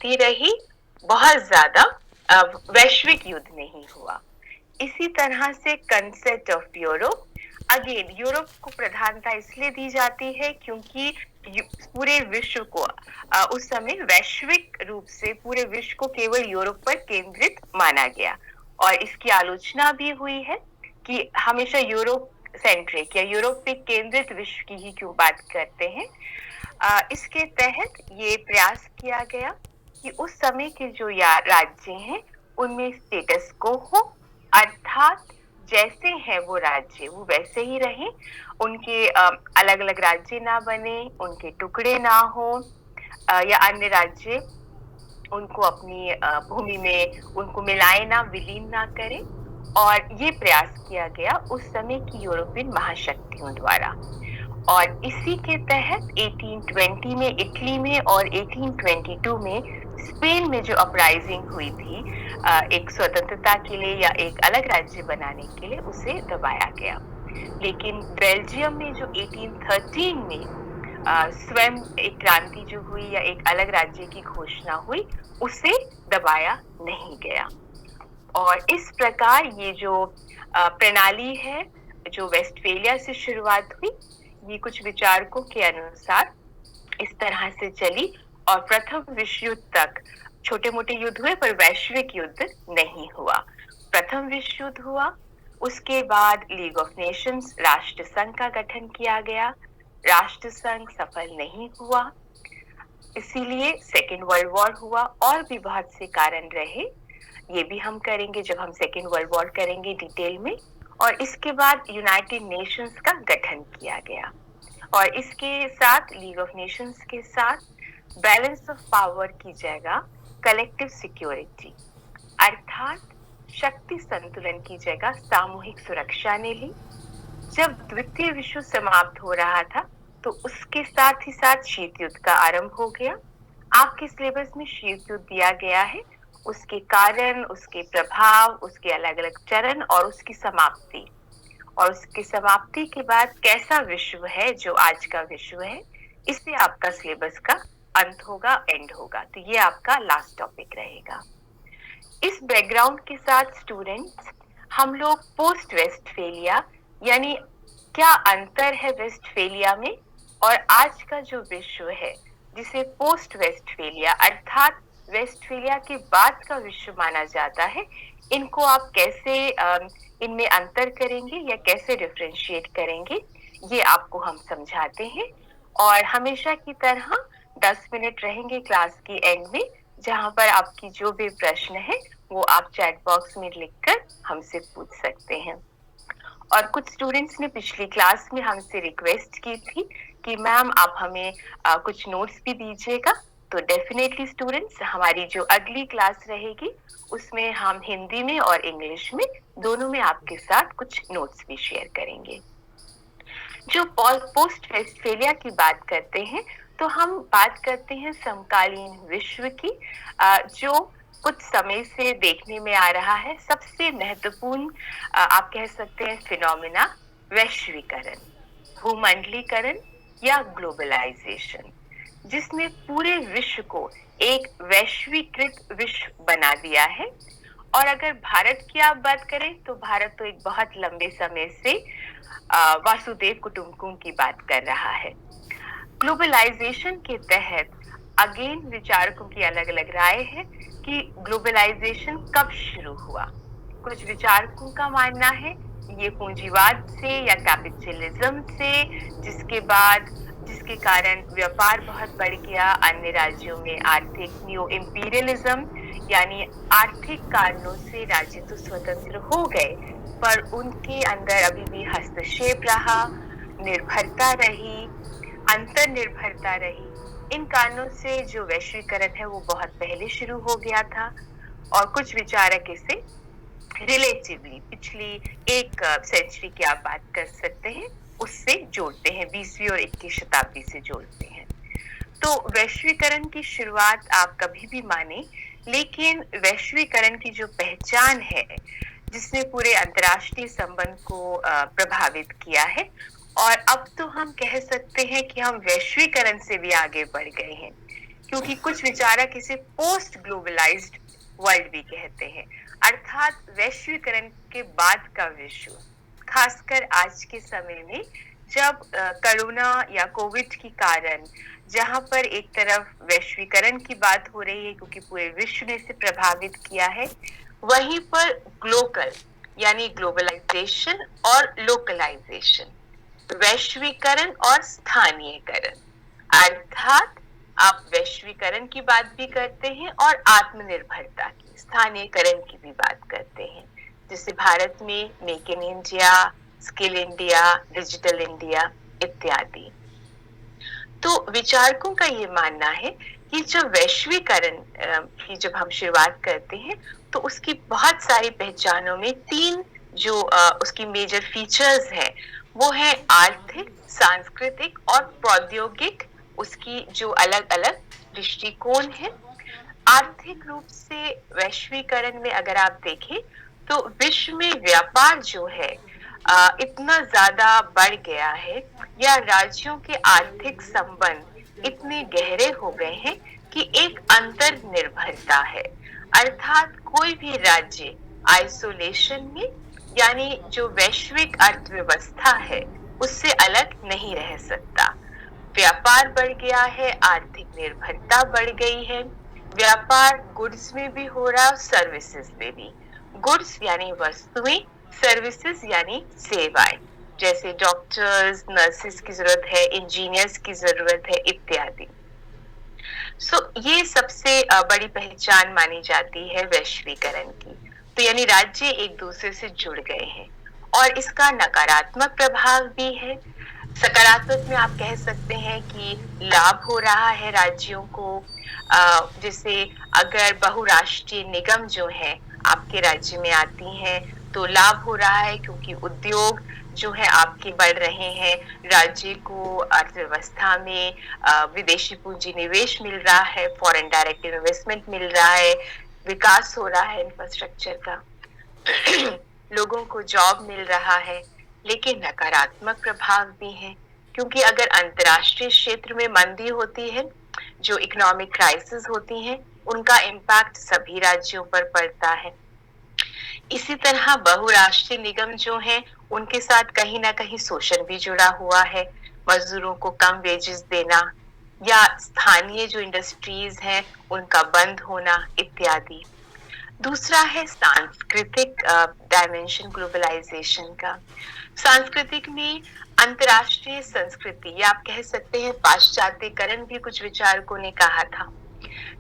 चलती रही, बहुत ज्यादा वैश्विक युद्ध नहीं हुआ। इसी तरह से concept of Europe, again Europe को प्रधानता इसलिए दी जाती है क्योंकि पूरे विश्व को उस समय वैश्विक रूप से पूरे विश्व को केवल यूरोप पर केंद्रित माना गया, और इसकी आलोचना भी हुई है कि हमेशा यूरोप सेंट्रिक या यूरोप पे केंद्रित विश्व की ही क्यों बात करते हैं। इसके तहत ये प्रयास किया गया कि उस समय के जो राज्य हैं उनमें स्टेटस को हो, अर्थात जैसे हैं वो राज्य वो वैसे ही रहें, उनके अलग अलग राज्य ना बने, उनके टुकड़े ना हो, या अन्य राज्य उनको अपनी भूमि में उनको मिलाए ना, विलीन ना करें। और ये प्रयास किया गया उस समय की यूरोपियन महाशक्तियों द्वारा। और इसी के तहत 1820 में इटली में और 1822 में स्पेन में जो अपराइजिंग हुई थी एक स्वतंत्रता के लिए या एक अलग राज्य बनाने के लिए, उसे दबाया गया। लेकिन बेल्जियम में जो 1813 में स्वयं एक क्रांति जो हुई या एक अलग राज्य की घोषणा हुई, उसे दबाया नहीं गया। और इस प्रकार ये जो प्रणाली है जो वेस्टफेलिया से शुरुआत हुई, ये कुछ विचारकों के अनुसार इस तरह से चली और प्रथम विश्व युद्ध तक छोटे मोटे युद्ध हुए पर वैश्विक युद्ध नहीं हुआ। प्रथम विश्व युद्ध हुआ, उसके बाद लीग ऑफ नेशंस राष्ट्र संघ का गठन किया गया, राष्ट्र संघ सफल नहीं हुआ, इसीलिए सेकेंड वर्ल्ड वॉर हुआ। और भी बहुत से कारण रहे, ये भी हम करेंगे जब हम सेकेंड वर्ल्ड वॉर करेंगे डिटेल में। और इसके बाद यूनाइटेड नेशंस का गठन किया गया, और इसके साथ लीग ऑफ नेशंस के साथ बैलेंस ऑफ पावर की जगह कलेक्टिव सिक्योरिटी अर्थात शक्ति संतुलन की जगह सामूहिक सुरक्षा ने ली। जब द्वितीय विश्व समाप्त हो रहा था तो उसके साथ ही साथ शीत युद्ध का आरंभ हो गया। आपके सिलेबस में शीत युद्ध दिया गया है, उसके कारण, उसके प्रभाव, उसके अलग अलग चरण और उसकी समाप्ति, और उसकी समाप्ति के बाद कैसा विश्व है जो आज का विश्व है, इससे आपका सिलेबस का अंत होगा, एंड होगा। तो ये आपका लास्ट टॉपिक रहेगा। इस बैकग्राउंड के साथ स्टूडेंट्स, हम लोग पोस्ट वेस्टफेलिया यानी क्या अंतर है वेस्टफेलिया में और आज का जो विश्व है जिसे पोस्ट वेस्टफेलिया अर्थात वेस्टफेलिया के बाद का विश्व माना जाता है, इनको आप कैसे इनमें अंतर करेंगे या कैसे डिफरेंशिएट करेंगे, ये आपको हम समझाते हैं। और हमेशा की तरह 10 मिनट रहेंगे क्लास की एंड में, जहां पर आपकी जो भी प्रश्न है वो आप चैट बॉक्स में लिखकर हमसे पूछ सकते हैं। और कुछ स्टूडेंट्स ने पिछली क्लास में हमसे रिक्वेस्ट की थी कि मैम आप हमें कुछ नोट्स भी दीजिएगा। तो डेफिनेटली स्टूडेंट्स, हमारी जो अगली क्लास रहेगी उसमें हम हिंदी में और इंग्लिश में दोनों में आपके साथ कुछ नोट्स भी शेयर करेंगे। जो पोस्ट वेस्टफेलिया की बात करते हैं तो हम बात करते हैं समकालीन विश्व की, जो कुछ समय से देखने में आ रहा है सबसे महत्वपूर्ण आप कह सकते हैं फिनोमिना वैश्वीकरण, भूमंडलीकरण या ग्लोबलाइजेशन, जिसने पूरे विश्व को एक वैश्वीकृत विश्व बना दिया है। और अगर भारत की आप बात करें तो भारत तो एक बहुत लंबे समय से वासुदेव कुटुंबकम की बात कर रहा है। ग्लोबलाइजेशन के तहत अगेन विचारकों की अलग अलग राय है कि ग्लोबलाइजेशन कब शुरू हुआ। कुछ विचारकों का मानना है ये पूंजीवाद से या कैपिटलिज्म से, जिसके कारण व्यापार बहुत बढ़ गया, अन्य राज्यों में आर्थिक न्यू इंपीरियलिज्म यानी आर्थिक कारणों से राज्य तो स्वतंत्र हो गए पर उनके अंदर अभी भी हस्तक्षेप रहा, निर्भरता रही, अंतर निर्भरता रही। इन कारणों से जो वैश्वीकरण है वो बहुत पहले शुरू हो गया था। और कुछ विचारक इसे रिलेटिवली पिछली एक सेंचुरी की आप बात कर सकते हैं उससे जोड़ते हैं, 20वीं और 21वीं शताब्दी से जोड़ते हैं। तो वैश्वीकरण की शुरुआत आप कभी भी माने, लेकिन वैश्वीकरण की जो पहचान है जिसने पूरे अंतर्राष्ट्रीय संबंध को प्रभावित किया है, और अब तो हम कह सकते हैं कि हम वैश्वीकरण से भी आगे बढ़ गए हैं, क्योंकि कुछ विचारक इसे पोस्ट ग्लोबलाइज्ड वर्ल्ड भी कहते हैं, अर्थात वैश्वीकरण के बाद का विश्व। खासकर आज के समय में जब कोरोना या कोविड के कारण जहां पर एक तरफ वैश्वीकरण की बात हो रही है क्योंकि पूरे विश्व ने इसे प्रभावित किया है, वहीं पर ग्लोबल यानी ग्लोबलाइजेशन और लोकलाइजेशन, वैश्वीकरण और स्थानीयकरण, अर्थात आप वैश्वीकरण की बात भी करते हैं और आत्मनिर्भरता की, स्थानीयकरण की भी बात करते हैं, जैसे भारत में make in India, skill India, digital India इत्यादि। तो विचारकों का ये मानना है कि जब वैश्वीकरण की जब हम शुरुआत करते हैं तो उसकी बहुत सारी पहचानों में तीन जो उसकी मेजर फीचर्स है वो है आर्थिक, सांस्कृतिक और प्रौद्योगिक, उसकी जो अलग अलग दृष्टिकोण है। आर्थिक रूप से वैश्वीकरण में अगर आप देखें तो विश्व में व्यापार जो है इतना ज्यादा बढ़ गया है या राज्यों के आर्थिक संबंध इतने गहरे हो गए हैं कि एक अंतर निर्भरता है, अर्थात कोई भी राज्य आइसोलेशन में यानी जो वैश्विक अर्थव्यवस्था है उससे अलग नहीं रह सकता। व्यापार बढ़ गया है, आर्थिक निर्भरता बढ़ गई है, व्यापार गुड्स में भी हो रहा है, सर्विसेज में भी। गुड्स यानी वस्तुएं, सर्विसेज यानी सेवाएं, जैसे डॉक्टर्स, नर्सेस की जरूरत है, इंजीनियर्स की जरूरत है इत्यादि। ये सबसे बड़ी पहचान मानी जाती है वैश्वीकरण की। तो यानी राज्य एक दूसरे से जुड़ गए हैं और इसका नकारात्मक प्रभाव भी है। सकारात्मक में आप कह सकते हैं कि लाभ हो रहा है राज्यों को, जैसे अगर बहुराष्ट्रीय निगम जो है आपके राज्य में आती हैं तो लाभ हो रहा है क्योंकि उद्योग जो है आपके बढ़ रहे हैं, राज्य को अर्थव्यवस्था में विदेशी पूंजी निवेश मिल रहा है, फॉरेन डायरेक्ट इन्वेस्टमेंट मिल रहा है, विकास हो रहा है इंफ्रास्ट्रक्चर का, लोगों को जॉब मिल रहा है। लेकिन नकारात्मक प्रभाव भी है क्योंकि अगर अंतर्राष्ट्रीय क्षेत्र में मंदी होती है, जो इकोनॉमिक क्राइसिस होती है, उनका इम्पैक्ट सभी राज्यों पर पड़ता है। इसी तरह बहुराष्ट्रीय निगम जो हैं उनके साथ कहीं ना कहीं शोषण भी जुड़ा हुआ है, मजदूरों को कम वेजेस देना या स्थानीय जो इंडस्ट्रीज हैं उनका बंद होना इत्यादि। दूसरा है सांस्कृतिक डायमेंशन ग्लोबलाइजेशन का। सांस्कृतिक में अंतर्राष्ट्रीय संस्कृति या आप कह सकते हैं पाश्चात्यकरण भी कुछ विचारकों ने कहा था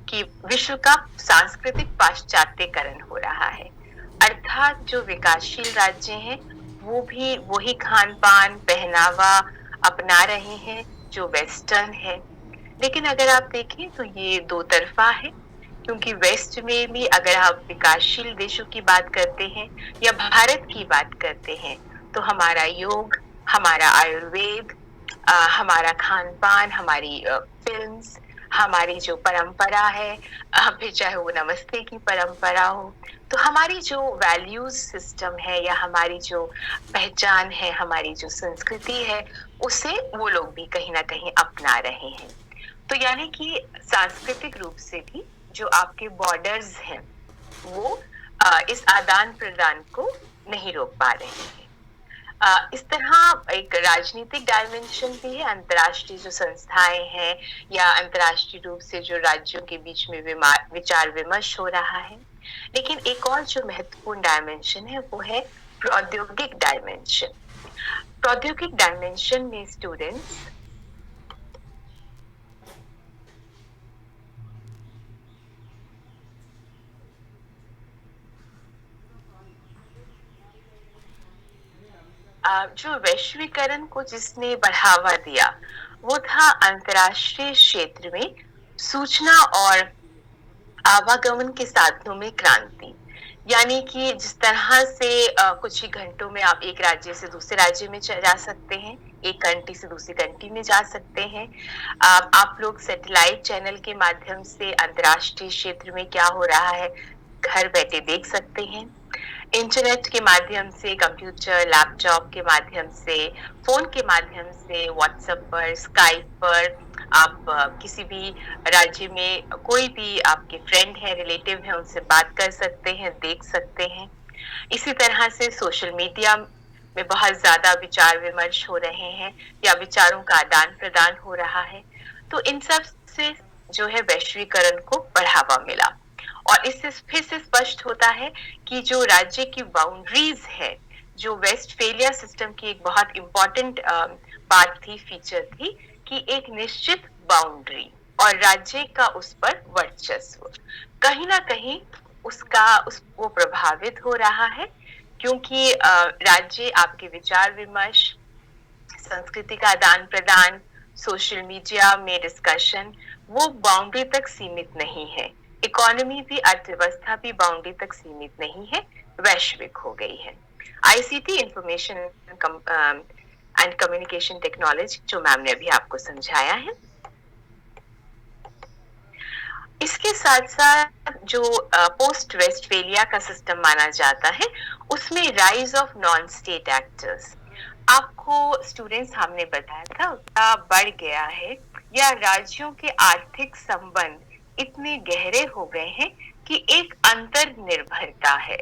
कि विश्व का सांस्कृतिक पाश्चात्यकरण हो रहा है, अर्थात जो विकासशील राज्य हैं वो भी वही खान पान पहनावा अपना रहे हैं जो वेस्टर्न है। लेकिन अगर आप देखें तो ये दो तरफा है क्योंकि वेस्ट में भी अगर आप विकासशील देशों की बात करते हैं या भारत की बात करते हैं तो हमारा योग, हमारा आयुर्वेद, हमारा खान पान, हमारी फिल्म्स, हमारी जो परंपरा है, फिर चाहे वो नमस्ते की परंपरा हो, तो हमारी जो वैल्यूज सिस्टम है या हमारी जो पहचान है, हमारी जो संस्कृति है, उसे वो लोग भी कहीं ना कहीं अपना रहे हैं। तो यानी कि सांस्कृतिक रूप से भी जो आपके बॉर्डर्स हैं वो इस आदान प्रदान को नहीं रोक पा रहे हैं। इस तरह एक राजनीतिक डायमेंशन भी है, अंतर्राष्ट्रीय जो संस्थाएं हैं या अंतर्राष्ट्रीय रूप से जो राज्यों के बीच में विचार विमर्श हो रहा है। लेकिन एक और जो महत्वपूर्ण डायमेंशन है वो है प्रौद्योगिक डायमेंशन। प्रौद्योगिक डायमेंशन में स्टूडेंट्स जो वैश्वीकरण को जिसने बढ़ावा दिया वो था अंतर्राष्ट्रीय क्षेत्र में सूचना और आवागमन के साधनों में क्रांति। यानी कि जिस तरह से कुछ ही घंटों में आप एक राज्य से दूसरे राज्य में जा सकते हैं, एक कंट्री से दूसरी कंट्री में जा सकते हैं, आप लोग सैटेलाइट चैनल के माध्यम से अंतर्राष्ट्रीय क्षेत्र में क्या हो रहा है घर बैठे देख सकते हैं। इंटरनेट के माध्यम से, कंप्यूटर, लैपटॉप के माध्यम से, फ़ोन के माध्यम से, व्हाट्सएप पर, स्काइप पर आप किसी भी राज्य में कोई भी आपके फ्रेंड है, रिलेटिव है, उनसे बात कर सकते हैं, देख सकते हैं। इसी तरह से सोशल मीडिया में बहुत ज़्यादा विचार-विमर्श हो रहे हैं या विचारों का आदान-प्रदान हो रहा है। तो इन सब से जो है वैश्वीकरण को बढ़ावा मिला और इससे फिर से स्पष्ट होता है कि जो राज्य की बाउंड्रीज है, जो वेस्टफेलिया सिस्टम की एक बहुत इम्पोर्टेंट बात थी, फीचर थी कि एक निश्चित बाउंड्री और राज्य का उस पर वर्चस्व कहीं ना कहीं वो प्रभावित हो रहा है, क्योंकि राज्य आपके विचार विमर्श, संस्कृति का आदान प्रदान, सोशल मीडिया में डिस्कशन वो बाउंड्री तक सीमित नहीं है। इकोनॉमी भी, अर्थव्यवस्था भी बाउंड्री तक सीमित नहीं है, वैश्विक हो गई है। ICT, information and communication technology, जो मैम ने अभी आपको समझाया है, इसके साथ साथ जो पोस्ट वेस्टफेलिया का सिस्टम माना जाता है, उसमें rise of non state actors, आपको स्टूडेंट्स हमने बताया था, बढ़ गया है या राज्यों के आर्थिक संबंध इतने गहरे हो गए हैं कि एक अंतर निर्भरता है,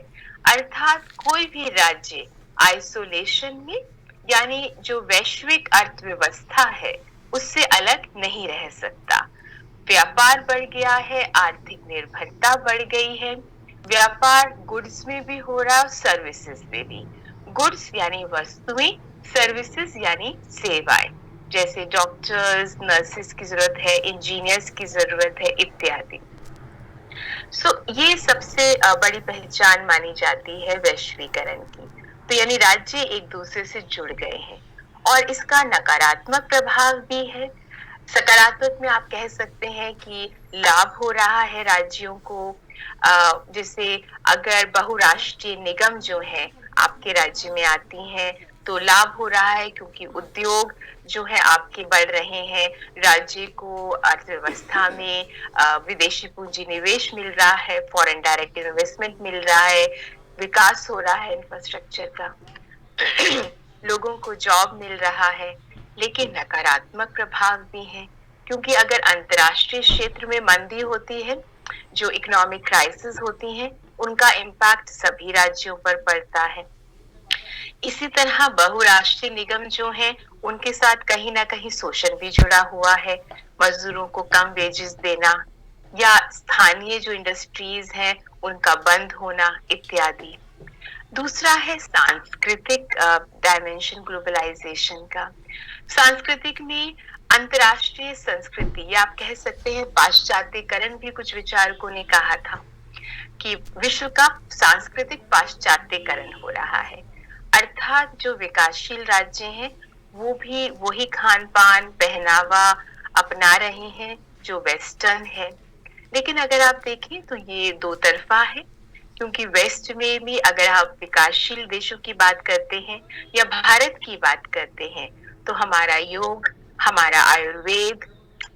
अर्थात कोई भी राज्य आइसोलेशन में यानी जो वैश्विक अर्थव्यवस्था है उससे अलग नहीं रह सकता। व्यापार बढ़ गया है, आर्थिक निर्भरता बढ़ गई है, व्यापार गुड्स में भी हो रहा है, सर्विसेज में भी। गुड्स यानी वस्तुएं, सर्विसेज यानी सेवाएं, जैसे डॉक्टर्स, नर्सेस की जरूरत है, इंजीनियर्स की जरूरत है, इत्यादि। ये सबसे बड़ी पहचान मानी जाती है वैश्वीकरण की। तो यानी राज्य एक दूसरे से जुड़ गए हैं और इसका नकारात्मक प्रभाव भी है। सकारात्मक में आप कह सकते हैं कि लाभ हो रहा है राज्यों को, जैसे अगर बहुराष्ट्रीय निगम जो है आपके राज्य में आती हैं तो लाभ हो रहा है, क्योंकि उद्योग जो है आपके बढ़ रहे हैं, राज्य को अर्थव्यवस्था में विदेशी पूंजी निवेश मिल रहा है, फॉरेन डायरेक्ट इन्वेस्टमेंट मिल रहा है, विकास हो रहा है इंफ्रास्ट्रक्चर का, लोगों को जॉब मिल रहा है। लेकिन नकारात्मक प्रभाव भी हैं, क्योंकि अगर अंतर्राष्ट्रीय क्षेत्र में मंदी होती है, जो इकोनॉमिक क्राइसिस होती हैं, उनका इम्पैक्ट सभी राज्यों पर पड़ता है। इसी तरह बहुराष्ट्रीय निगम जो हैं, उनके साथ कहीं ना कहीं शोषण भी जुड़ा हुआ है, मजदूरों को कम वेजेस देना या स्थानीय जो इंडस्ट्रीज हैं उनका बंद होना इत्यादि। दूसरा है सांस्कृतिक डायमेंशन ग्लोबलाइजेशन का। सांस्कृतिक में अंतर्राष्ट्रीय संस्कृति या आप कह सकते हैं पाश्चात्यकरण भी कुछ विचारकों ने कहा था कि विश्व का सांस्कृतिक पाश्चात्यकरण हो रहा है, अर्थात जो विकासशील राज्य हैं वो भी वही खान पान, पहनावा अपना रहे हैं जो वेस्टर्न है। लेकिन अगर आप देखें तो ये दो तरफा है, क्योंकि वेस्ट में भी अगर आप विकासशील देशों की बात करते हैं या भारत की बात करते हैं तो हमारा योग, हमारा आयुर्वेद,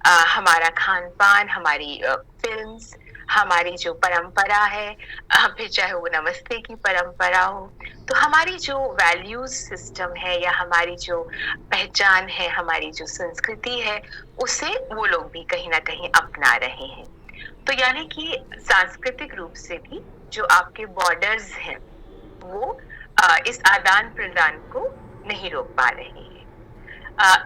हमारा खान पान, हमारी फिल्म्स, हमारी जो परंपरा है, फिर चाहे वो नमस्ते की परंपरा हो, तो हमारी जो वैल्यूज सिस्टम है या हमारी जो पहचान है, हमारी जो संस्कृति है, उसे वो लोग भी कहीं ना कहीं अपना रहे हैं। तो यानी कि सांस्कृतिक रूप से भी जो आपके बॉर्डर्स हैं वो इस आदान प्रदान को नहीं रोक पा रहे हैं।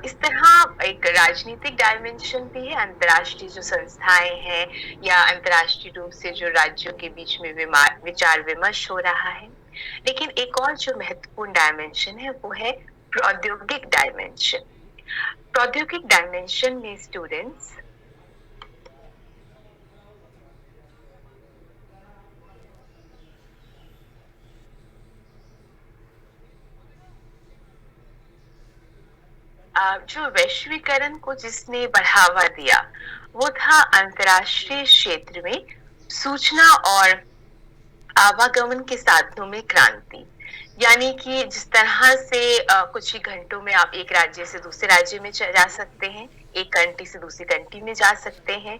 इस तरह एक राजनीतिक डायमेंशन भी है, अंतर्राष्ट्रीय जो संस्थाएं हैं या अंतर्राष्ट्रीय रूप से जो राज्यों के बीच में विचार विमर्श हो रहा है। लेकिन एक और जो महत्वपूर्ण डायमेंशन है वो है प्रौद्योगिक डायमेंशन। प्रौद्योगिक डायमेंशन में स्टूडेंट्स जो वैश्वीकरण को जिसने बढ़ावा दिया वो था अंतर्राष्ट्रीय क्षेत्र में सूचना और आवागमन के साधनों में क्रांति। यानी कि जिस तरह से कुछ ही घंटों में आप एक राज्य से दूसरे राज्य में जा सकते हैं, एक कंट्री से दूसरी कंट्री में जा सकते हैं,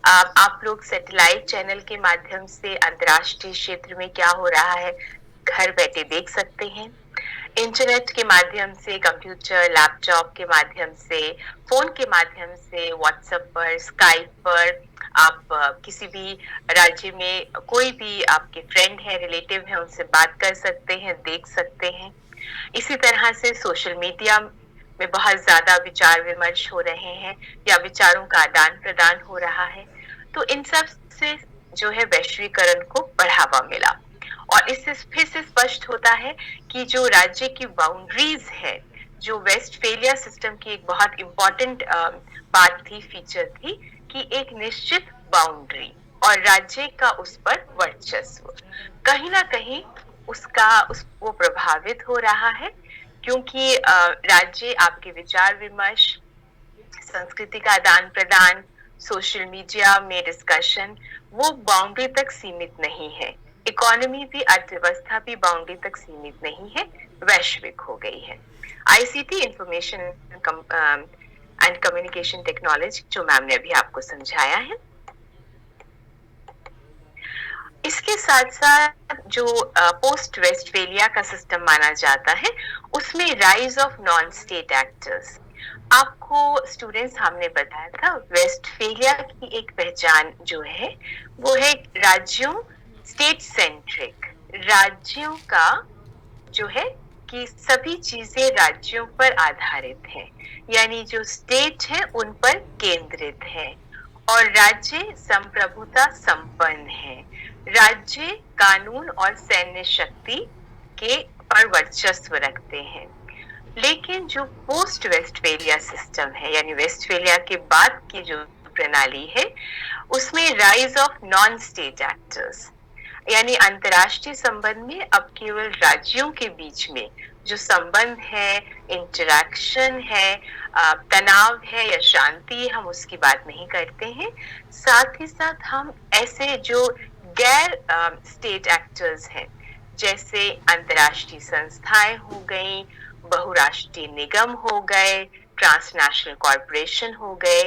आप लोग सैटेलाइट चैनल के माध्यम से अंतर्राष्ट्रीय क्षेत्र में क्या हो रहा है घर बैठे देख सकते हैं। इंटरनेट के माध्यम से, कंप्यूटर, लैपटॉप के माध्यम से, फोन के माध्यम से, व्हाट्सएप पर, स्काइप पर आप किसी भी राज्य में कोई भी आपके फ्रेंड है, रिलेटिव है, उनसे बात कर सकते हैं, देख सकते हैं। इसी तरह से सोशल मीडिया में बहुत ज्यादा विचार विमर्श हो रहे हैं या विचारों का आदान प्रदान हो रहा है। तो इन सब से जो है वैश्वीकरण को बढ़ावा मिला और इससे फिर से स्पष्ट होता है कि जो राज्य की बाउंड्रीज है, जो वेस्टफेलिया सिस्टम की एक बहुत इंपॉर्टेंट बात थी, फीचर थी कि एक निश्चित बाउंड्री और राज्य का उस पर वर्चस्व, कहीं ना कहीं वो प्रभावित हो रहा है, क्योंकि राज्य आपके विचार विमर्श, संस्कृति का आदान प्रदान, सोशल मीडिया में डिस्कशन, वो बाउंड्री तक सीमित नहीं है। इकोनॉमी भी, अर्थव्यवस्था भी बाउंड्री तक सीमित नहीं है, वैश्विक हो गई है। ICT, information and communication technology, जो मैम ने अभी आपको समझाया है। इसके साथ साथ जो पोस्ट वेस्टफेलिया का सिस्टम माना जाता है, उसमें rise of non state actors. आपको स्टूडेंट्स हमने बताया था, वेस्टफेलिया की एक पहचान जो है वो है राज्यों, स्टेट सेंट्रिक, राज्यों का जो है कि सभी चीजें राज्यों पर आधारित है, यानी जो स्टेट है उन पर केंद्रित है और राज्य संप्रभुता संपन्न है। राज्य कानून और सैन्य शक्ति के पर वर्चस्व रखते हैं। लेकिन जो पोस्ट वेस्टफेलिया सिस्टम है, यानी वेस्टफेलिया के बाद की जो प्रणाली है, उसमें rise of non state actors, यानी अंतर्राष्ट्रीय संबंध में अब केवल राज्यों के बीच में जो संबंध है, इंटरैक्शन है, तनाव है या शांति, हम उसकी बात नहीं करते हैं। साथ ही साथ हम ऐसे जो गैर स्टेट एक्टर्स हैं, जैसे अंतर्राष्ट्रीय संस्थाएं हो गई, बहुराष्ट्रीय निगम हो गए, ट्रांसनेशनल कॉरपोरेशन हो गए,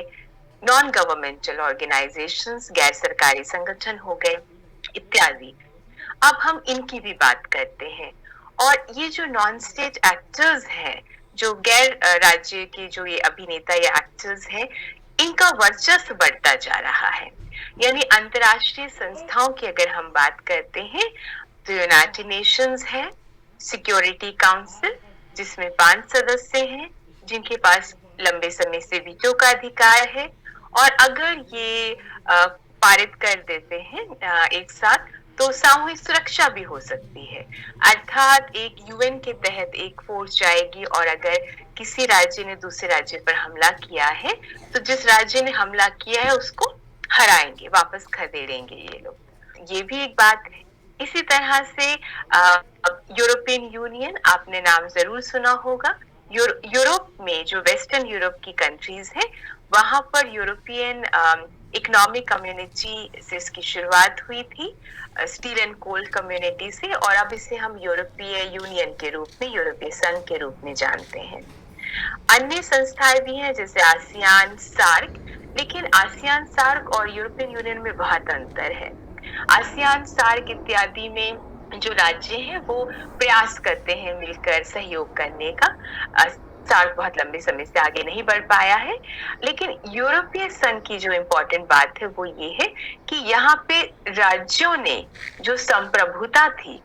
नॉन गवर्नमेंटल ऑर्गेनाइजेशंस, गैर सरकारी संगठन हो गए इत्यादि, अब हम इनकी भी बात करते हैं। और ये जो नॉन स्टेट एक्टर्स हैं, जो गैर राज्य के जो ये अभिनेता या एक्टर्स हैं, इनका वर्चस्व बढ़ता जा रहा है। यानी अंतर्राष्ट्रीय संस्थाओं की अगर हम बात करते हैं तो यूनाइटेड नेशंस है, सिक्योरिटी काउंसिल जिसमें 5 सदस्य हैं जिनके पास लंबे समय से वीटो का अधिकार है, और अगर ये पारित कर देते हैं एक साथ तो सामूहिक सुरक्षा भी हो सकती है। अर्थात एक यूएन के तहत एक फोर्स जाएगी और अगर किसी राज्य ने दूसरे राज्य पर हमला किया है तो जिस राज्य ने हमला किया है उसको हराएंगे, वापस खदेड़ेंगे ये लोग। ये भी एक बात है। इसी तरह से यूरोपियन यूनियन, आपने नाम जरूर सुना होगा। यूरोप में जो वेस्टर्न यूरोप की कंट्रीज है, वहां पर यूरोपियन इकोनॉमिक कम्युनिटी से इसकी शुरुआत हुई थी, स्टील एंड कोल कम्युनिटी से, और अब इसे हम यूरोपीय यूनियन के रूप में, यूरोपीय संघ के रूप में जानते हैं। अन्य संस्थाएं भी हैं जैसे आसियान, सार्क, लेकिन आसियान, सार्क और यूरोपियन यूनियन में बहुत अंतर है। आसियान, सार्क इत्यादि में जो राज्य हैं वो प्रयास करते हैं मिलकर सहयोग करने का। सार्क बहुत लंबे समय से आगे नहीं बढ़ पाया है। लेकिन यूरोपीय संघ की जो इम्पोर्टेंट बात है वो ये है कि यहाँ पे राज्यों ने जो संप्रभुता थी,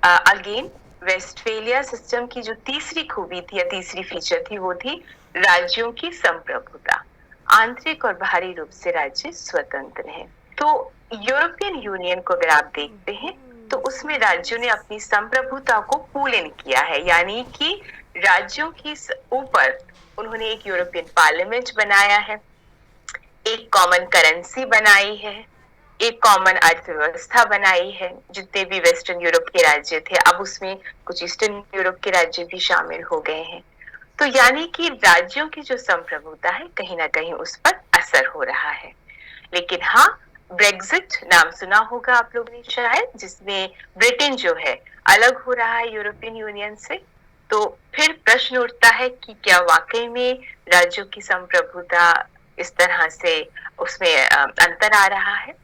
अगेन वेस्टफेलिया सिस्टम की जो तीसरी खूबी थी या तीसरी फीचर थी वो थी राज्यों की संप्रभुता। आंतरिक और बाहरी रूप से राज्य स्वतंत्र हैं। तो यूरोपियन यूनियन को अगर आप देखते हैं तो उसमें राज्यों ने अपनी संप्रभुता को पूल इन किया है, यानी कि राज्यों की ऊपर उन्होंने एक यूरोपियन पार्लियामेंट बनाया है, एक कॉमन करेंसी बनाई है, एक कॉमन अर्थव्यवस्था बनाई है। जितने भी वेस्टर्न यूरोप के राज्य थे, अब उसमें कुछ ईस्टर्न यूरोप के राज्य भी शामिल हो गए हैं। तो यानी कि राज्यों की जो संप्रभुता है कहीं ना कहीं उस पर असर हो रहा है। लेकिन हाँ, ब्रेक्जिट नाम सुना होगा आप लोगों ने शायद, जिसमें ब्रिटेन जो है अलग हो रहा है यूरोपियन यूनियन से। तो फिर प्रश्न उठता है कि क्या वाकई में राज्यों की संप्रभुता इस तरह से उसमें अंतर आ रहा है।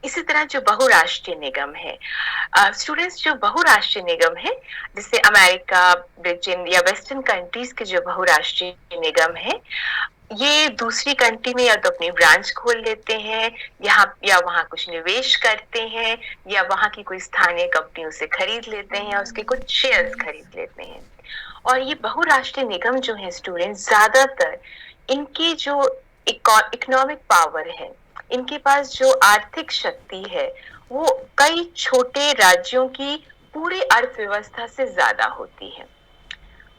इसी तरह जो बहुराष्ट्रीय निगम है, स्टूडेंट्स जो बहुराष्ट्रीय निगम है, जैसे अमेरिका, ब्रिटेन या वेस्टर्न कंट्रीज के जो बहुराष्ट्रीय निगम है, ये दूसरी कंट्री में या तो अपनी ब्रांच खोल लेते हैं, यहाँ या वहाँ कुछ निवेश करते हैं, या वहाँ की कोई स्थानीय कंपनियों से खरीद लेते हैं, उसके कुछ शेयर्स खरीद लेते हैं। और ये बहुराष्ट्रीय निगम जो है स्टूडेंट्स, ज्यादातर इनकी जो इकोनॉमिक पावर है, इनके पास जो आर्थिक शक्ति है, वो कई छोटे राज्यों की पूरी अर्थव्यवस्था से ज्यादा होती है।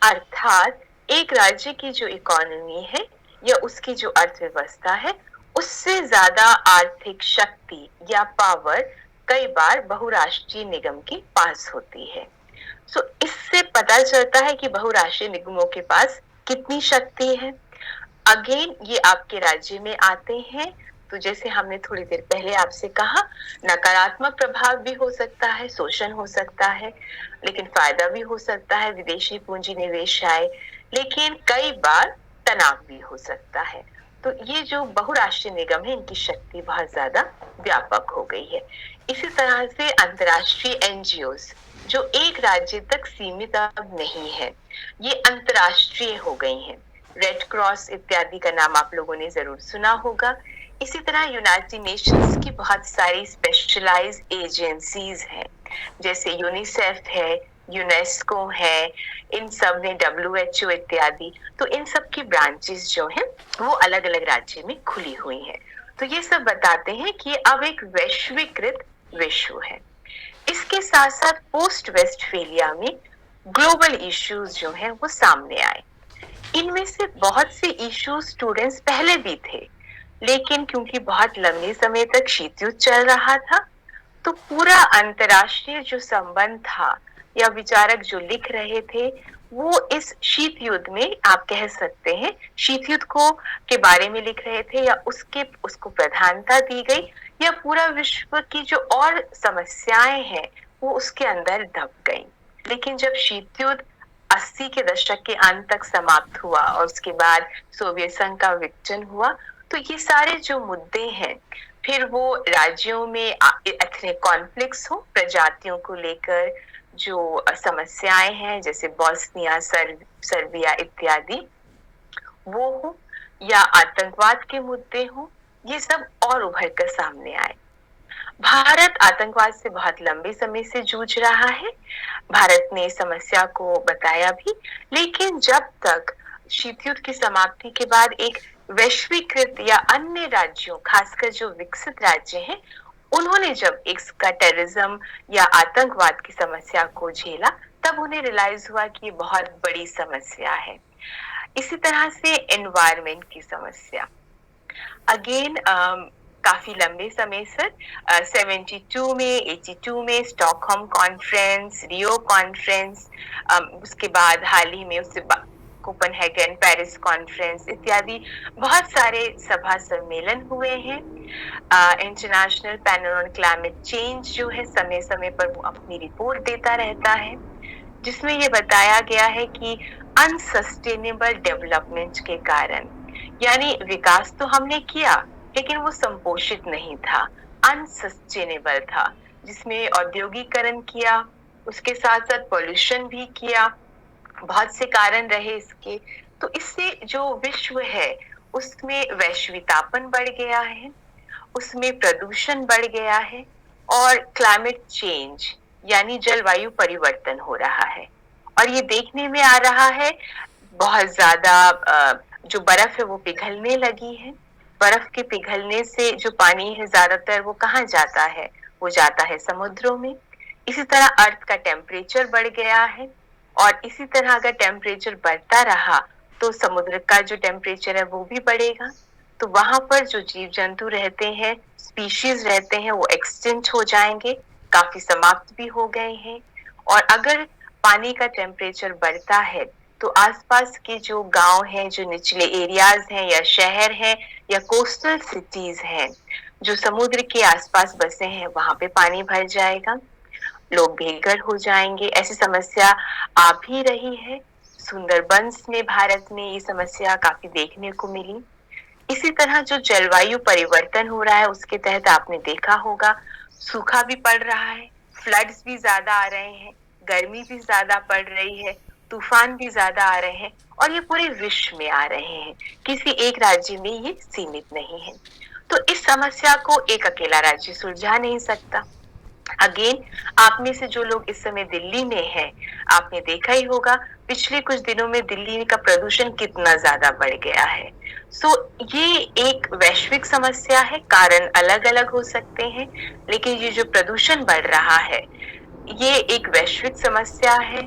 अर्थात एक राज्य की जो इकोनॉमी है या उसकी जो अर्थव्यवस्था है, उससे ज्यादा आर्थिक शक्ति या पावर कई बार बहुराष्ट्रीय निगम के पास होती है। इससे पता चलता है कि बहुराष्ट्रीय निगमों के पास कितनी शक्ति है। अगेन ये आपके राज्य में आते हैं, तो जैसे हमने थोड़ी देर पहले आपसे कहा, नकारात्मक प्रभाव भी हो सकता है, शोषण हो सकता है, लेकिन फायदा भी हो सकता है, विदेशी पूंजी निवेश आए, लेकिन कई बार तनाव भी हो सकता है। तो ये जो बहुराष्ट्रीय निगम है, इनकी शक्ति बहुत ज्यादा व्यापक हो गई है। इसी तरह से अंतर्राष्ट्रीय एनजीओस जो एक राज्य तक सीमित अब नहीं है, ये अंतर्राष्ट्रीय हो गई हैं। रेड क्रॉस इत्यादि का नाम आप लोगों ने जरूर सुना होगा। इसी तरह यूनाइटेड नेशंस की बहुत सारी स्पेशलाइज्ड एजेंसीज हैं, जैसे यूनिसेफ है, यूनेस्को है, इन सब ने WHO इत्यादि, तो इन सब की ब्रांचेस जो हैं वो अलग अलग राज्य में खुली हुई हैं। तो ये सब बताते हैं कि अब एक वैश्वीकृत विश्व है। इसके साथ साथ पोस्ट वेस्टफेलिया में ग्लोबल इश्यूज जो हैं वो सामने आए। इनमें से बहुत से इश्यूज स्टूडेंट्स पहले भी थे, लेकिन क्योंकि बहुत लंबे समय तक शीत युद्ध चल रहा था, तो पूरा अंतर्राष्ट्रीय जो संबंध था या विचारक जो लिख रहे थे, वो इस शीत युद्ध में आप कह सकते हैं शीत युद्ध को के बारे में लिख रहे थे, या उसको प्रधानता दी गई, या पूरा विश्व की जो और समस्याएं हैं वो उसके अंदर दब गई। लेकिन जब शीत युद्ध 80 के दशक के अंत तक समाप्त हुआ और उसके बाद सोवियत संघ का विघटन हुआ, तो ये सारे जो मुद्दे हैं, फिर वो राज्यों में एथनिक कॉन्फ्लिक्ट्स हो, प्रजातियों को लेकर जो समस्याएं हैं, जैसे बोस्निया, सर्बिया इत्यादि, वो हो, या आतंकवाद के मुद्दे हो, ये सब और उभर कर सामने आए। भारत आतंकवाद से बहुत लंबे समय से जूझ रहा है। भारत ने समस्या को बताया भी, लेकिन जब तक शीत युद्ध की समाप्ति के बाद एक वैश्वीकृत या अन्य राज्यों, खासकर जो विकसित राज्य हैं, उन्होंने जब इसका टेररिज्म या आतंकवाद की समस्या को झेला, तब उन्हें रियलाइज हुआ कि ये बहुत बड़ी समस्या है। इसी तरह से एनवायरनमेंट की समस्या, अगेन काफी लंबे समय से 72 में, 82 में स्टॉकहोम कॉन्फ्रेंस, रियो कॉन्फ्रेंस, उसके बाद हाल ही में उससे कोपेनहेगन, पेरिस कॉन्फ्रेंस इत्यादि बहुत सारे सभा सम्मेलन हुए हैं। International panel on climate change जो है, समय समय पर वो अपनी रिपोर्ट देता रहता है, जिसमें ये बताया गया है कि अनसस्टेनेबल डेवलपमेंट के कारण, यानी विकास तो हमने किया लेकिन वो संपोषित नहीं था, अनसस्टेनेबल था, जिसमें औद्योगिकरण किया, उसके साथ साथ पोल्यूशन भी किया, बहुत से कारण रहे इसके। तो इससे जो विश्व है उसमें वैश्वितापन बढ़ गया है, उसमें प्रदूषण बढ़ गया है, और क्लाइमेट चेंज यानी जलवायु परिवर्तन हो रहा है। और ये देखने में आ रहा है, बहुत ज्यादा जो बर्फ है वो पिघलने लगी है। बर्फ के पिघलने से जो पानी है ज्यादातर वो कहाँ जाता है, वो जाता है समुद्रों में। इसी तरह अर्थ का टेम्परेचर बढ़ गया है, और इसी तरह अगर टेम्परेचर बढ़ता रहा तो समुद्र का जो टेम्परेचर है वो भी बढ़ेगा। तो वहां पर जो जीव जंतु रहते हैं, स्पीशीज रहते हैं, वो एक्सटिंक्ट हो जाएंगे, काफी समाप्त भी हो गए हैं। और अगर पानी का टेम्परेचर बढ़ता है तो आसपास के जो गांव हैं, जो निचले एरियाज हैं, या शहर हैं, या कोस्टल सिटीज हैं, जो समुद्र के आसपास बसे हैं, वहां पे पानी भर जाएगा, लोग बेघर हो जाएंगे। ऐसी समस्या आ भी रही है। सुंदरबंस में भारत में ये समस्या काफी देखने को मिली। इसी तरह जो जलवायु परिवर्तन हो रहा है उसके तहत आपने देखा होगा सूखा भी पड़ रहा है, फ्लड्स भी ज्यादा आ रहे हैं, गर्मी भी ज्यादा पड़ रही है, तूफान भी ज्यादा आ रहे हैं और ये पूरे विश्व में आ रहे हैं, किसी एक राज्य में ये सीमित नहीं है। तो इस समस्या को एक अकेला राज्य सुलझा नहीं सकता। अगेन आप में से जो लोग इस समय दिल्ली में हैं, आपने देखा ही होगा पिछले कुछ दिनों में दिल्ली का प्रदूषण कितना ज्यादा बढ़ गया है। ये एक वैश्विक समस्या है, कारण अलग अलग हो सकते हैं, लेकिन ये जो प्रदूषण बढ़ रहा है ये एक वैश्विक समस्या है।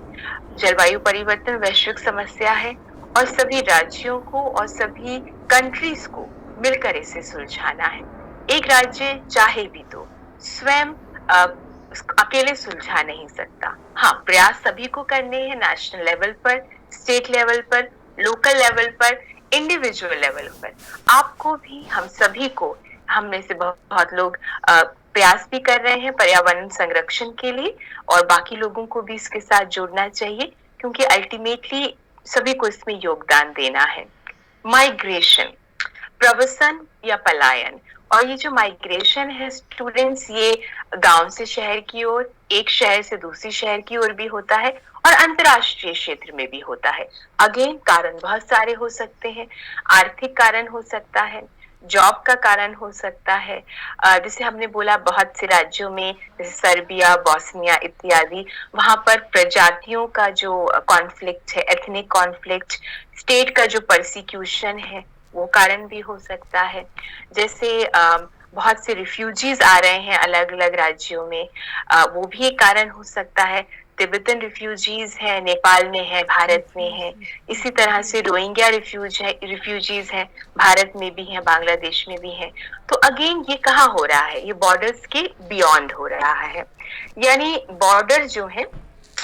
जलवायु परिवर्तन वैश्विक समस्या है और सभी राज्यों को और सभी कंट्रीज को मिलकर इसे सुलझाना है। एक राज्य चाहे भी तो स्वयं अकेले सुलझा नहीं सकता। हाँ, प्रयास सभी को करने हैं, नेशनल लेवल पर, स्टेट लेवल पर, लोकल लेवल पर, इंडिविजुअल लेवल पर। आपको भी, हम सभी को, हम में से बहुत लोग प्रयास भी कर रहे हैं पर्यावरण संरक्षण के लिए और बाकी लोगों को भी इसके साथ जुड़ना चाहिए क्योंकि अल्टीमेटली सभी को इसमें योगदान देना है। माइग्रेशन, प्रवसन या पलायन, और ये जो माइग्रेशन है स्टूडेंट्स, ये गांव से शहर की ओर, एक शहर से दूसरी शहर की ओर भी होता है और अंतरराष्ट्रीय क्षेत्र में भी होता है। अगेन कारण बहुत सारे हो सकते हैं, आर्थिक कारण हो सकता है, जॉब का कारण हो सकता है, जैसे हमने बोला बहुत से राज्यों में जैसे सर्बिया, बोस्निया इत्यादि, वहां पर प्रजातियों का जो कॉन्फ्लिक्ट है, एथनिक कॉन्फ्लिक्ट, स्टेट का जो परसिक्यूशन है वो कारण भी हो सकता है। जैसे बहुत से रिफ्यूजीज आ रहे हैं अलग अलग राज्यों में, वो भी एक कारण हो सकता है। तिब्बतन रिफ्यूजीज हैं, नेपाल में है, भारत में है। इसी तरह से रोहिंग्या रिफ्यूजीज हैं, भारत में भी हैं, बांग्लादेश में भी हैं। तो अगेन ये कहाँ हो रहा है? ये बॉर्डर्स के बियॉन्ड हो रहा है, यानी बॉर्डर जो है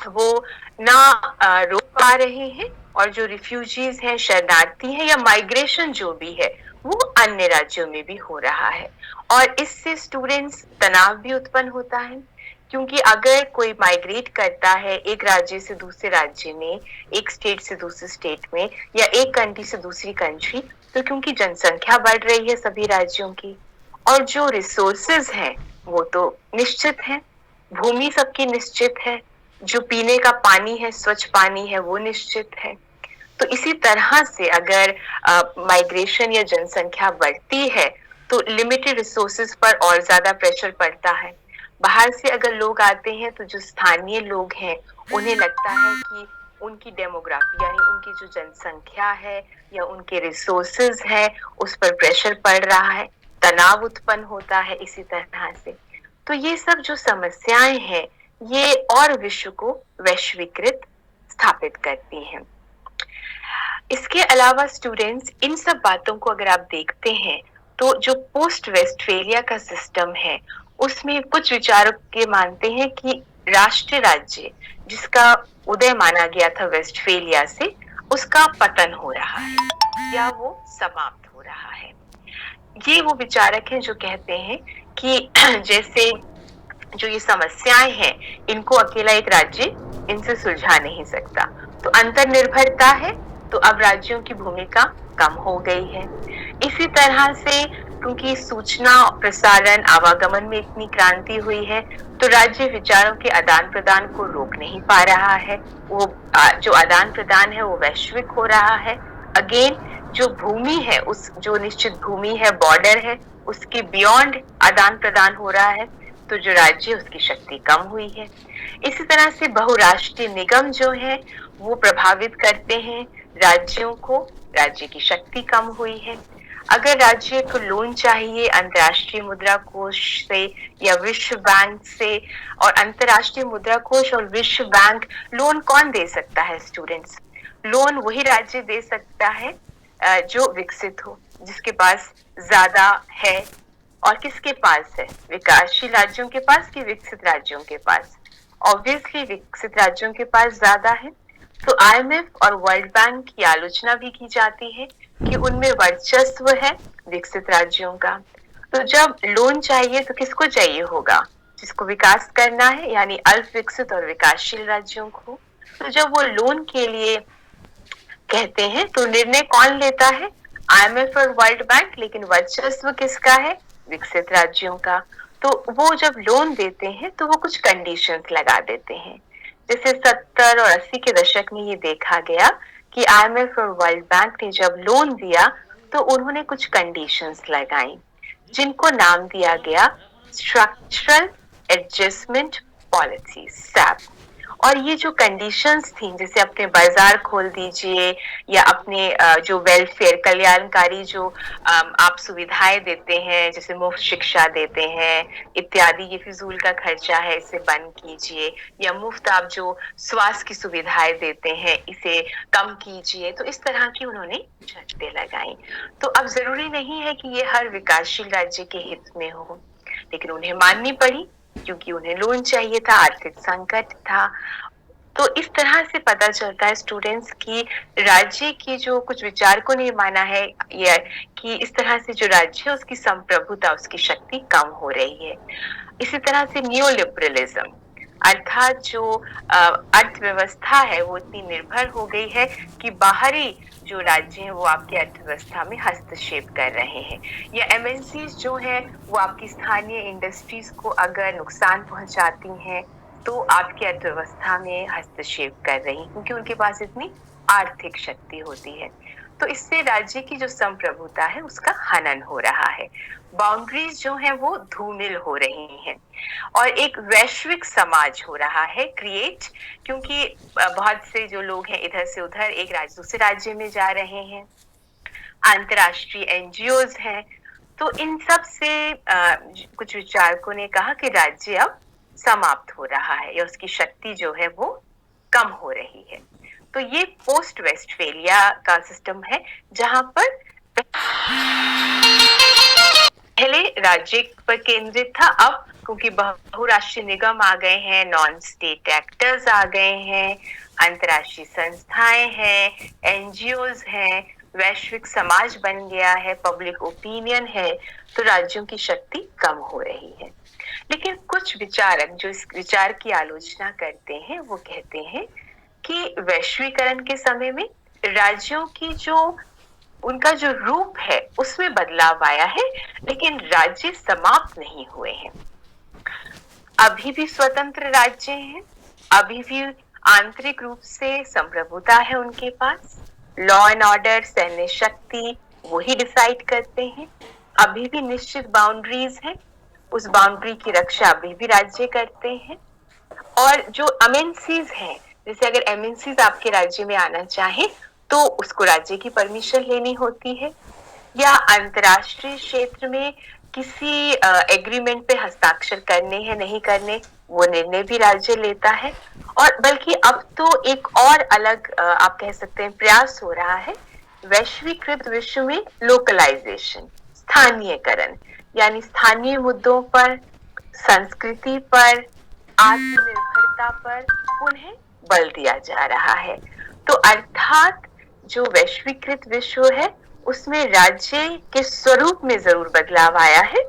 वो ना रोक पा रहे हैं और जो रिफ्यूजीज हैं, शरणार्थी हैं या माइग्रेशन जो भी है वो अन्य राज्यों में भी हो रहा है। और इससे स्टूडेंट्स तनाव भी उत्पन्न होता है क्योंकि अगर कोई माइग्रेट करता है एक राज्य से दूसरे राज्य में, एक स्टेट से दूसरे स्टेट में या एक कंट्री से दूसरी कंट्री, तो क्योंकि जनसंख्या बढ़ रही है सभी राज्यों की और जो रिसोर्सेज हैं वो तो निश्चित है, भूमि सबकी निश्चित है, जो पीने का पानी है, स्वच्छ पानी है, वो निश्चित है। तो इसी तरह से अगर माइग्रेशन या जनसंख्या बढ़ती है तो लिमिटेड रिसोर्सेज पर और ज्यादा प्रेशर पड़ता है। बाहर से अगर लोग आते हैं तो जो स्थानीय लोग हैं उन्हें लगता है कि उनकी डेमोग्राफी यानी उनकी जो जनसंख्या है या उनके रिसोर्सेज है उस पर प्रेशर पड़ रहा है, तनाव उत्पन्न होता है इसी तरह से। तो ये सब जो समस्याएं हैं ये और विश्व को वैश्वीकृत स्थापित करती हैं। इसके अलावा स्टूडेंट्स, इन सब बातों को अगर आप देखते हैं तो जो पोस्ट वेस्टफेलिया का सिस्टम है उसमें कुछ विचारक ये मानते हैं कि राष्ट्र राज्य जिसका उदय माना गया था वेस्टफेलिया से, उसका पतन हो रहा है या वो समाप्त हो रहा है। ये वो विचारक हैं जो कहते हैं कि जैसे जो ये समस्याएं हैं इनको अकेला एक राज्य इनसे सुलझा नहीं सकता, तो अंतर्निर्भरता है, तो अब राज्यों की भूमिका कम हो गई है। इसी तरह से क्योंकि सूचना प्रसारण आवागमन में इतनी क्रांति हुई है तो राज्य विचारों के आदान प्रदान को रोक नहीं पा रहा है, वो जो आदान प्रदान है वो वैश्विक हो रहा है। अगेन जो भूमि है, उस जो निश्चित भूमि है, बॉर्डर है, उसके बियॉन्ड आदान प्रदान हो रहा है, तो जो राज्य उसकी शक्ति कम हुई है। इसी तरह से बहुराष्ट्रीय निगम जो है वो प्रभावित करते हैं राज्यों को, राज्य की शक्ति कम हुई है। अगर राज्य को लोन चाहिए अंतर्राष्ट्रीय मुद्रा कोष से या विश्व बैंक से, और अंतर्राष्ट्रीय मुद्रा कोष और विश्व बैंक, लोन कौन दे सकता है स्टूडेंट्स? लोन वही राज्य दे सकता है जो विकसित हो, जिसके पास ज्यादा है। और किसके पास है? विकासशील राज्यों के पास कि विकसित राज्यों के पास? ऑब्वियसली विकसित राज्यों के पास ज्यादा है। तो IMF और वर्ल्ड बैंक की आलोचना भी की जाती है कि उनमें वर्चस्व है विकसित राज्यों का। तो जब लोन चाहिए तो किसको चाहिए होगा? जिसको विकास करना है, यानी अल्प विकसित और विकासशील राज्यों को। तो जब वो लोन के लिए कहते हैं तो निर्णय कौन लेता है? IMF और वर्ल्ड बैंक, लेकिन वर्चस्व किसका है? विकसित राज्यों का। तो वो जब लोन देते हैं तो वो कुछ कंडीशंस लगा देते हैं। जैसे 70 और 80 के दशक में ये देखा गया कि IMF और वर्ल्ड बैंक ने जब लोन दिया तो उन्होंने कुछ कंडीशंस लगाई, जिनको नाम दिया गया स्ट्रक्चरल एडजस्टमेंट पॉलिसी, SAP। और ये जो कंडीशंस थी, जैसे अपने बाजार खोल दीजिए या अपने जो वेलफेयर कल्याणकारी जो आप सुविधाएं देते हैं, जैसे मुफ्त शिक्षा देते हैं इत्यादि, ये फिजूल का खर्चा है, इसे बंद कीजिए, या मुफ्त आप जो स्वास्थ्य की सुविधाएं देते हैं इसे कम कीजिए। तो इस तरह की उन्होंने शर्तें लगाई। तो अब जरूरी नहीं है कि ये हर विकासशील राज्य के हित में हो, लेकिन उन्हें माननी पड़ी क्योंकि उन्हें लोन चाहिए था, आर्थिक संकट था। तो इस तरह से पता चलता है स्टूडेंट्स की राज्य की जो कुछ विचारकों ने माना है ये कि इस तरह से जो राज्य है उसकी संप्रभुता, उसकी शक्ति कम हो रही है। इसी तरह से न्यूलिबरलिज्म, अर्थात जो अर्थव्यवस्था है वो इतनी निर्भर हो गई है कि बाहरी जो राज्य हैं वो आपकी अर्थव्यवस्था में हस्तक्षेप कर रहे हैं, या MNCs जो है वो आपकी स्थानीय इंडस्ट्रीज को अगर नुकसान पहुंचाती हैं तो आपकी अर्थव्यवस्था में हस्तक्षेप कर रही, क्योंकि उनके पास इतनी आर्थिक शक्ति होती है। तो इससे राज्य की जो संप्रभुता है उसका हनन हो रहा है, बाउंड्रीज जो है वो धूमिल हो रही हैं, और एक वैश्विक समाज हो रहा है क्रिएट, क्योंकि बहुत से जो लोग हैं इधर से उधर एक राज्य दूसरे राज्य में जा रहे हैं, अंतरराष्ट्रीय NGOs हैं। तो इन सब से कुछ विचारकों ने कहा कि राज्य अब समाप्त हो रहा है या उसकी शक्ति जो है वो कम हो रही है। तो ये पोस्ट वेस्टफेलिया का सिस्टम है जहां पर पहले राज्य पर केंद्रित था, अब क्योंकि बहुराष्ट्रीय निगम आ गए हैं, नॉन स्टेट एक्टर्स आ गए हैं, अंतरराष्ट्रीय संस्थाएं हैं, NGOs हैं, वैश्विक समाज बन गया है, पब्लिक ओपिनियन है, तो राज्यों की शक्ति कम हो रही है। लेकिन कुछ विचारक जो इस विचार की आलोचना करते हैं वो कहते हैं कि वैश्वीकरण के समय में राज्यों की जो उनका जो रूप है उसमें बदलाव आया है, लेकिन राज्य समाप्त नहीं हुए हैं। अभी भी स्वतंत्र राज्य हैं, अभी भी आंतरिक रूप से संप्रभुता है उनके पास, लॉ एंड ऑर्डर, सैन्य शक्ति वही डिसाइड करते हैं, अभी भी निश्चित बाउंड्रीज हैं, उस बाउंड्री की रक्षा अभी भी राज्य करते हैं। और जो MNCs हैं, जैसे अगर MNCs आपके राज्य में आना चाहे तो उसको राज्य की परमिशन लेनी होती है, या अंतरराष्ट्रीय क्षेत्र में किसी एग्रीमेंट पे हस्ताक्षर करने हैं नहीं करने वो निर्णय भी राज्य लेता है। और बल्कि अब तो एक और अलग आप कह सकते हैं प्रयास हो रहा है वैश्वीकृत विश्व में लोकलाइजेशन, स्थानीयकरण, यानी स्थानीय मुद्दों पर, संस्कृति पर, आत्मनिर्भरता पर उन्हें बल दिया जा रहा है। तो अर्थात जो वैश्वीकृत विश्व है उसमें राज्य के स्वरूप में जरूर बदलाव आया है,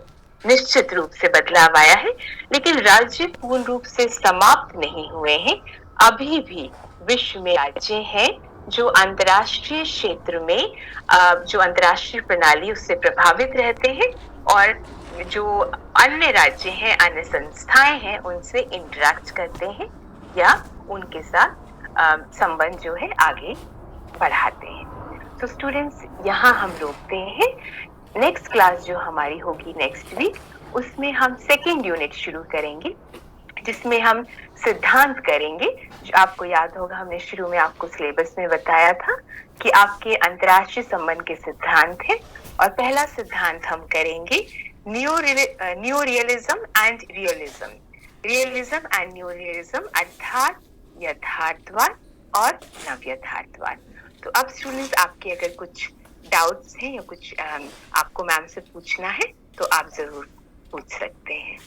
निश्चित रूप से बदलाव आया है, लेकिन राज्य पूर्ण रूप से समाप्त नहीं हुए हैं। अभी भी विश्व में राज्य हैं जो अंतरराष्ट्रीय क्षेत्र में जो अंतरराष्ट्रीय प्रणाली उससे प्रभावित रहते हैं, और जो अन्य राज्य हैं, अन्य संस्थाएं हैं, उनसे इंटरेक्ट करते हैं या उनके साथ संबंध जो है आगे बढ़ाते हैं। तो स्टूडेंट्स यहाँ हम रोकते हैं। नेक्स्ट क्लास जो हमारी होगी नेक्स्ट वीक, उसमें हम सेकेंड यूनिट शुरू करेंगे जिसमें हम सिद्धांत करेंगे। जो आपको याद होगा हमने शुरू में आपको सिलेबस में बताया था कि आपके अंतरराष्ट्रीय संबंध के सिद्धांत हैं, और पहला सिद्धांत हम करेंगे new realism and realism, realism and new realism, अर्थात यथार्थवाद और नव यथार्थवाद। तो अब स्टूडेंट्स आपके अगर कुछ डाउट्स हैं या कुछ आपको मैम से पूछना है तो आप जरूर पूछ सकते हैं।